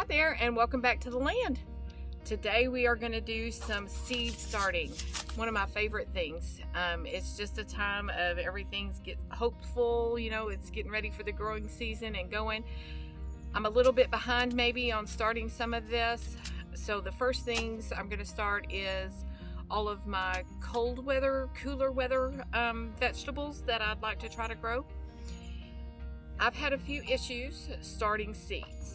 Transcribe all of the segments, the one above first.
there, and welcome back to the land. Today we are going to do some seed starting. One of my favorite things. It's just a time of everything's get hopeful, you know, it's getting ready for the growing season and going. I'm a little bit behind maybe on starting some of this. So the first things I'm going to start is all of my cold weather, cooler weather vegetables that I'd like to try to grow. I've had a few issues starting seeds.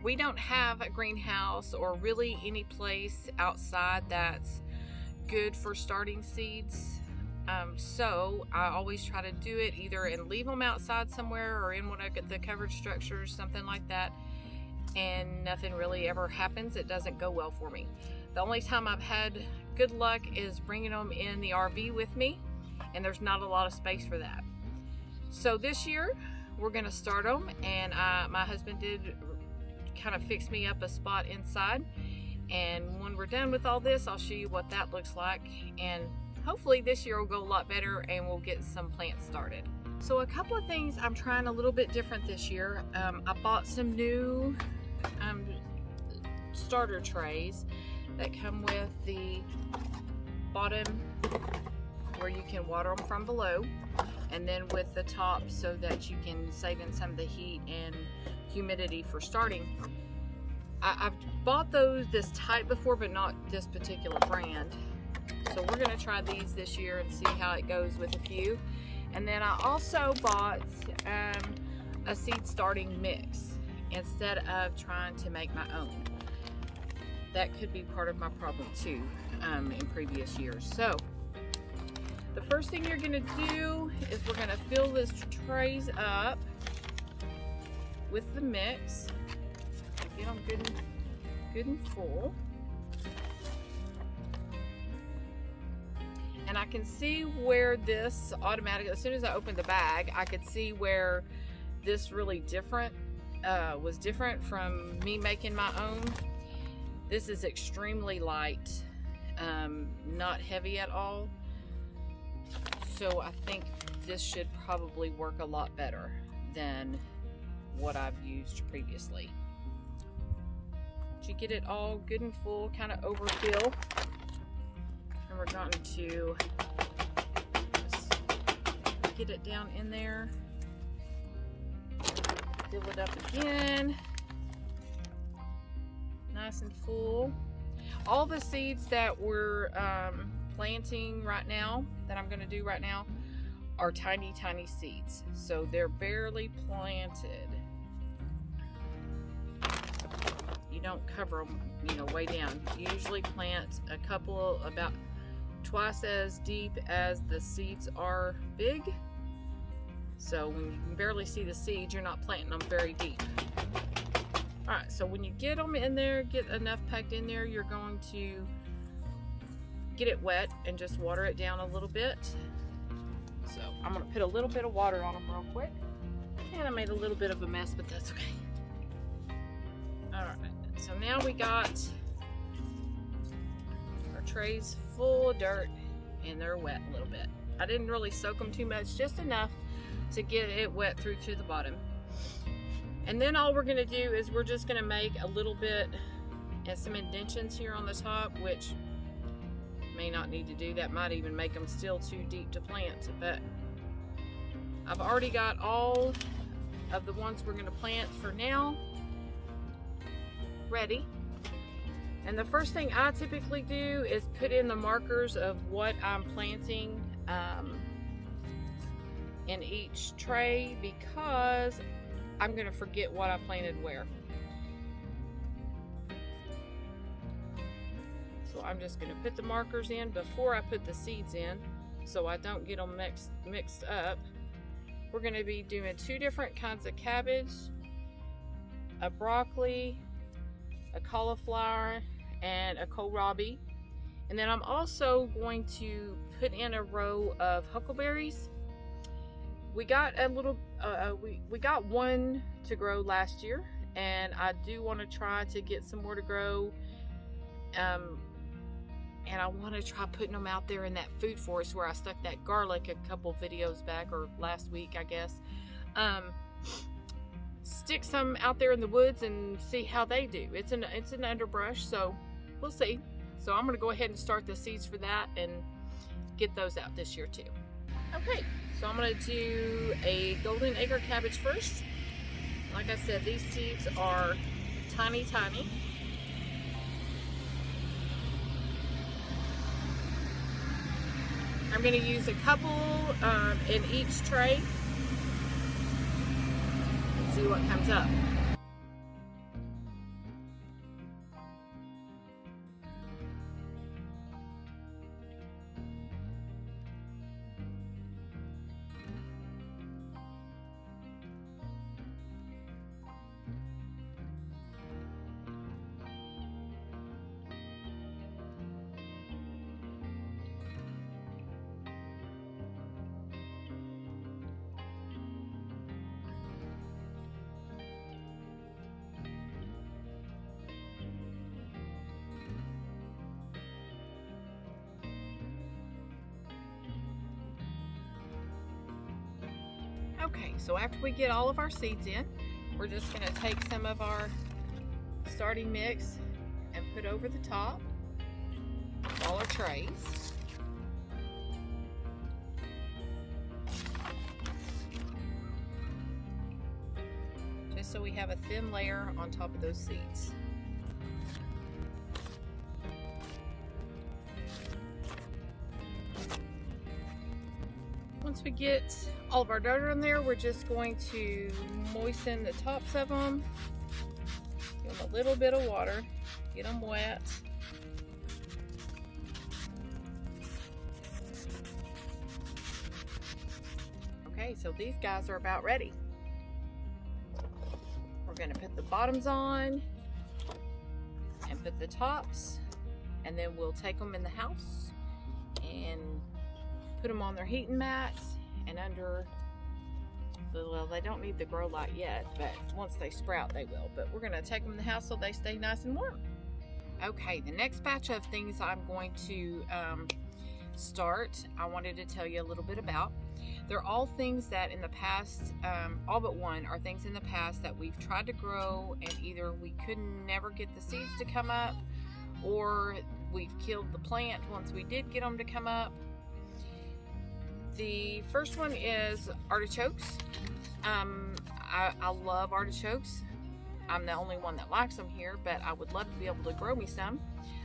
We don't have a greenhouse or really any place outside that's good for starting seeds. So I always try to do it either and leave them outside somewhere or in one of the covered structures, something like that. And nothing really ever happens. It doesn't go well for me. The only time I've had good luck is bringing them in the RV with me, and there's not a lot of space for that. So this year we're gonna start them, and my husband did kind of fix me up a spot inside, and when we're done with all this I'll show you what that looks like, and hopefully this year will go a lot better and we'll get some plants started. So a couple of things I'm trying a little bit different this year. I bought some new starter trays that come with the bottom where you can water them from below, and then with the top so that you can save in some of the heat and humidity for starting. I've bought this type before, but not this particular brand. So we're gonna try these this year and see how it goes with a few. And then I also bought a seed starting mix instead of trying to make my own. That could be part of my problem too in previous years. So the first thing you're gonna do is we're gonna fill this trays up with the mix. Get them good and full. And I can see where this automatically, as soon as I opened the bag, I could see where this really was different from me making my own. This is extremely light, not heavy at all. So I think this should probably work a lot better than what I've used previously. You get it all good and full, kind of overfill. And we're going to just get it down in there. Fill it up again. Nice and full. All the seeds that we're planting right now, that I'm going to do right now, are tiny seeds. So they're barely planted. You don't cover them, you know, way down. You usually plant a couple about twice as deep as the seeds are big. So when you can barely see the seeds, you're not planting them very deep. All right, so when you get them in there, get enough packed in there, you're going to get it wet and just water it down a little bit. So I'm gonna put a little bit of water on them real quick. And I made a little bit of a mess, but that's okay. All right. So now we got our trays full of dirt, and they're wet a little bit. I didn't really soak them too much, just enough to get it wet through to the bottom. And then all we're gonna do is we're just gonna make a little bit and some indentions here on the top, which may not need to do. That might even make them still too deep to plant, but I've already got all of the ones we're gonna plant for now ready. And the first thing I typically do is put in the markers of what I'm planting in each tray, because I'm gonna forget what I planted where. So I'm just gonna put the markers in before I put the seeds in so I don't get them mixed up. We're gonna be doing two different kinds of cabbage, a broccoli, a cauliflower, and a kohlrabi. And then I'm also going to put in a row of huckleberries. We got a little, we got one to grow last year, and I do want to try to get some more to grow. And I want to try putting them out there in that food forest where I stuck that garlic a couple videos back, or last week I guess. stick some out there in the woods and see how they do. It's an underbrush, so we'll see. So I'm gonna go ahead and start the seeds for that and get those out this year too. Okay, so I'm gonna do a golden acre cabbage first. Like I said, these seeds are tiny, tiny. I'm gonna use a couple in each tray and see what comes up. Okay, so after we get all of our seeds in, we're just gonna take some of our starting mix and put over the top of all our trays. Just so we have a thin layer on top of those seeds. Once we get all of our dirt in there, we're just going to moisten the tops of them. Give them a little bit of water, get them wet. Okay, so these guys are about ready. We're gonna put the bottoms on and put the tops, and then we'll take them in the house and put them on their heating mats and under the, well, they don't need the grow light yet, but once they sprout they will. But we're gonna take them in the house so they stay nice and warm. Okay, the next batch of things I'm going to start, I wanted to tell you a little bit about. They're all things that in the past, all but one are things in the past that we've tried to grow, and either we could never get the seeds to come up, or we've killed the plant once we did get them to come up. The first one is artichokes. I love artichokes. I'm the only one that likes them here, but I would love to be able to grow me some.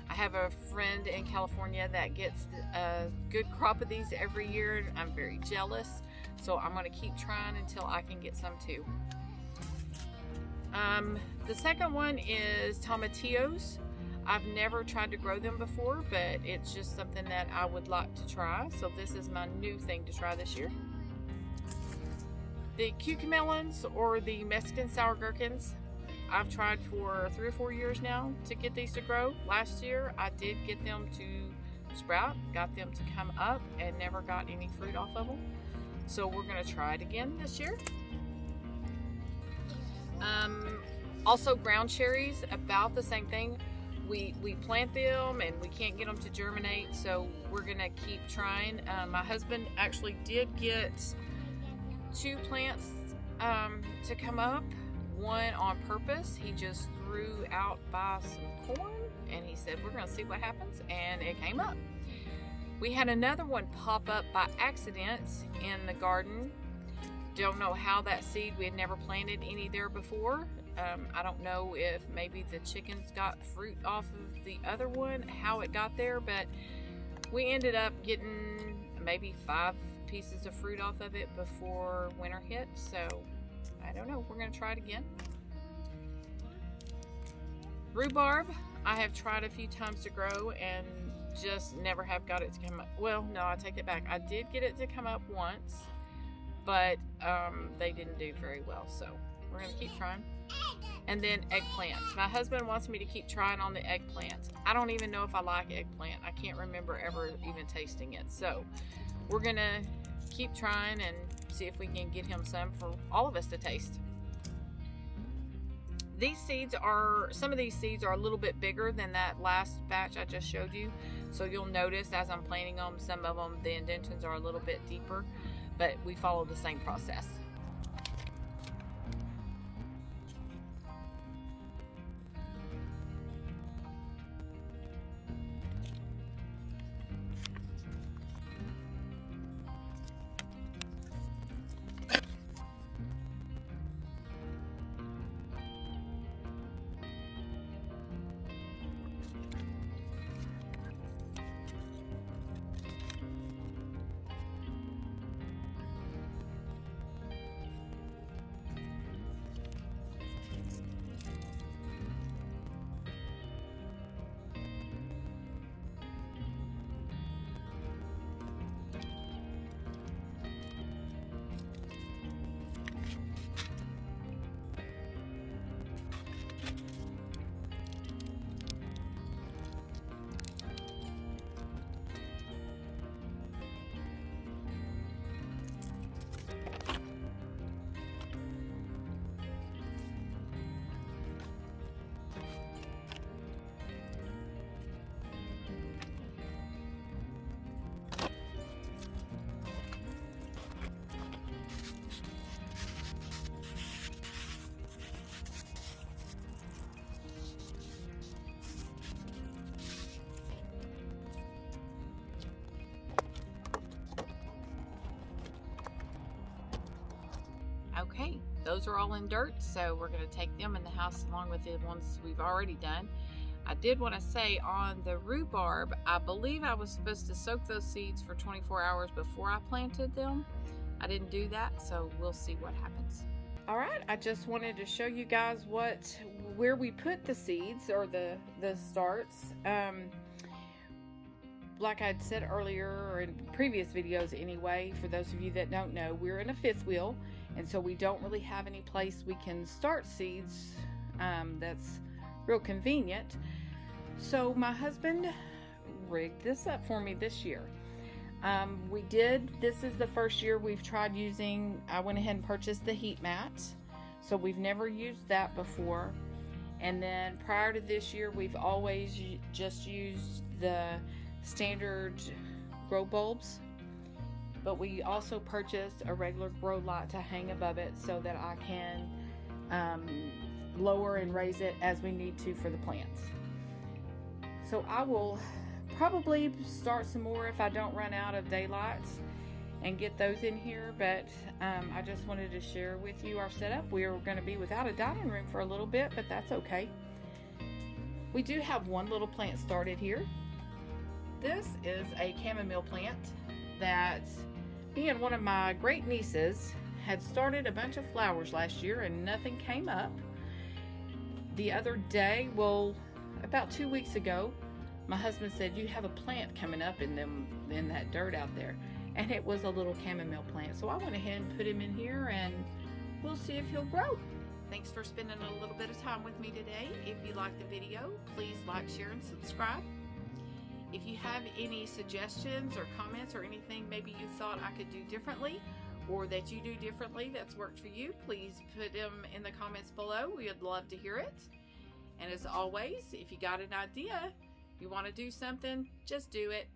I have a friend in California that gets a good crop of these every year. I'm very jealous, so I'm going to keep trying until I can get some too. The second one is tomatillos. I've never tried to grow them before, but it's just something that I would like to try. So this is my new thing to try this year. The cucamelons, or the Mexican sour gherkins, I've tried for 3 or 4 years now to get these to grow. Last year I did get them to sprout, got them to come up, and never got any fruit off of them. So we're going to try it again this year. Also ground cherries, about the same thing. We plant them and we can't get them to germinate, so we're gonna keep trying. My husband actually did get 2 plants to come up, one on purpose. He just threw out by some corn and he said we're gonna see what happens, and it came up. We had another one pop up by accident in the garden. Don't know how that seed, we had never planted any there before. I don't know if maybe the chickens got fruit off of the other one, how it got there, but we ended up getting maybe 5 pieces of fruit off of it before winter hit. So I don't know, we're gonna try it again. Rhubarb, I have tried a few times to grow and just never have got it to come up. Well, no, I take it back. I did get it to come up once, but they didn't do very well, so we're gonna keep trying. And then eggplants. My husband wants me to keep trying on the eggplants. I don't even know if I like eggplant. I can't remember ever even tasting it. So we're gonna keep trying and see if we can get him some for all of us to taste. These seeds are, some of these seeds are a little bit bigger than that last batch I just showed you. So you'll notice as I'm planting them, some of them, the indentions are a little bit deeper, but we follow the same process. Okay, those are all in dirt, so we're going to take them in the house along with the ones we've already done. I did want to say on the rhubarb, I believe I was supposed to soak those seeds for 24 hours before I planted them. I didn't do that, so we'll see what happens. All right, I just wanted to show you guys where we put the seeds, or the starts. Like I'd said earlier, or in previous videos anyway, for those of you that don't know, we're in a fifth wheel, and so we don't really have any place we can start seeds that's real convenient. So my husband rigged this up for me this year. This is the first year we've tried using, I went ahead and purchased the heat mat. So we've never used that before. And then prior to this year, we've always just used the standard grow bulbs. But we also purchased a regular grow light to hang above it so that I can lower and raise it as we need to for the plants. So I will probably start some more if I don't run out of daylights and get those in here, but I just wanted to share with you our setup. We are going to be without a dining room for a little bit, but that's okay. We do have one little plant started here. This is a chamomile plant that me and one of my great nieces had started a bunch of flowers last year and nothing came up. The other day, well, about 2 weeks ago, my husband said, "You have a plant coming up in that dirt out there." And it was a little chamomile plant. So I went ahead and put him in here, and we'll see if he'll grow. Thanks for spending a little bit of time with me today. If you liked the video, please like, share, and subscribe. If you have any suggestions or comments or anything maybe you thought I could do differently, or that you do differently that's worked for you, please put them in the comments below. We'd love to hear it. And as always, if you got an idea, you want to do something, just do it.